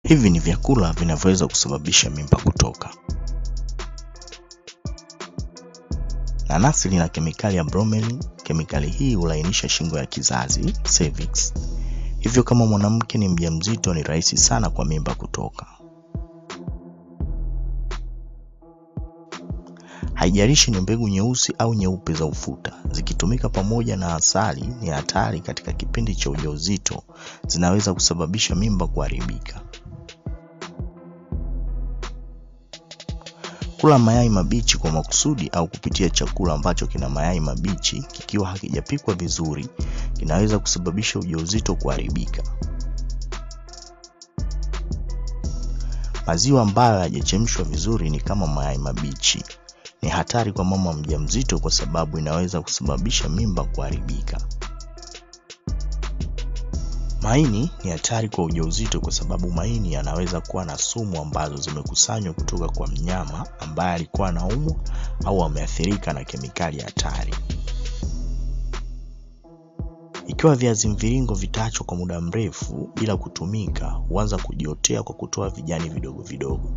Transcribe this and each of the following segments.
Hivi ni vyakula vinavyoweza kusababisha mimba kutoka. Nanasi lina kemikali ya bromelain. Kemikali hii hulainisha shingo ya kizazi, cervix. Hivyo kama mwanamke ni mjamzito ni rahisi sana kwa mimba kutoka. Haijalishi ni mbegu nyeusi au nyeupe za ufuta, zikitumika pamoja na asali ni hatari katika kipindi cha ujauzito, zinaweza kusababisha mimba kuharibika. Kula mayai mabichi kwa makusudi au kupitia chakula ambacho kina mayai mabichi kikiwa hakijapikwa vizuri kinaweza kusababisha ujauzito kuharibika. Maziwa ambayo hayajachemshwa vizuri ni kama mayai mabichi. Ni hatari kwa mama mjamzito kwa sababu inaweza kusababisha mimba kuharibika. Maini ni hatari kwa ujauzito kwa sababu maini yanaweza kuwa na sumu ambazo zimekusanywa kutoka kwa mnyama ambaye alikuwa anaumwa au ameathirika na kemikali hatari. Ikiwa viazi mviringo vitaachwa kwa muda mrefu bila kutumika, huanza kujiotea kwa kutoa vijani vidogo vidogo.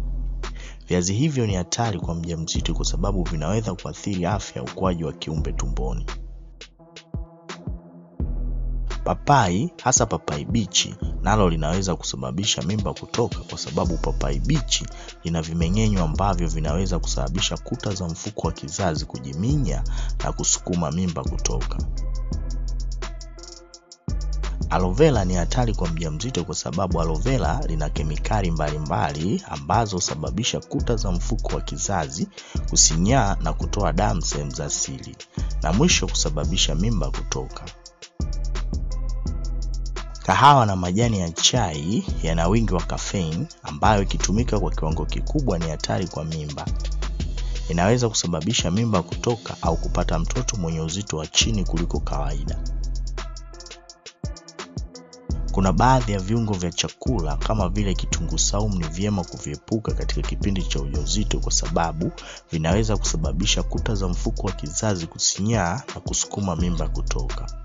Viazi hivyo ni hatari kwa mjamzito kwa sababu vinaweza kuathiri afya ya ukuaji wa kiumbe tumboni. Papai, hasa papai bichi, nalo linaweza kusababisha mimba kutoka kwa sababu papai bichi lina vimeng'enyo ambavyo vinaweza kusababisha kuta za mfuko wa kizazi kujiminya na kusukuma mimba kutoka. Aloe vera ni hatari kwa mjamzito kwa sababu aloe vera lina kemikali mbalimbali ambazo husababisha kuta za mfuko wa kizazi kusinyaa na kutoa damu sehemu za siri, na mwisho kusababisha mimba kutoka. Kahawa na majani ya chai yana wingi wa caffeine ambayo ikitumika kwa kiwango kikubwa ni hatari kwa mimba. Inaweza kusababisha mimba kutoka au kupata mtoto mwenye uzito wa chini kuliko kawaida. Kuna baadhi ya viungo vya chakula kama vile kitunguu saumu ni vyema kuviepuka katika kipindi cha ujauzito kwa sababu vinaweza kusababisha kuta za mfuko wa kizazi kusinyaa na kusukuma mimba kutoka.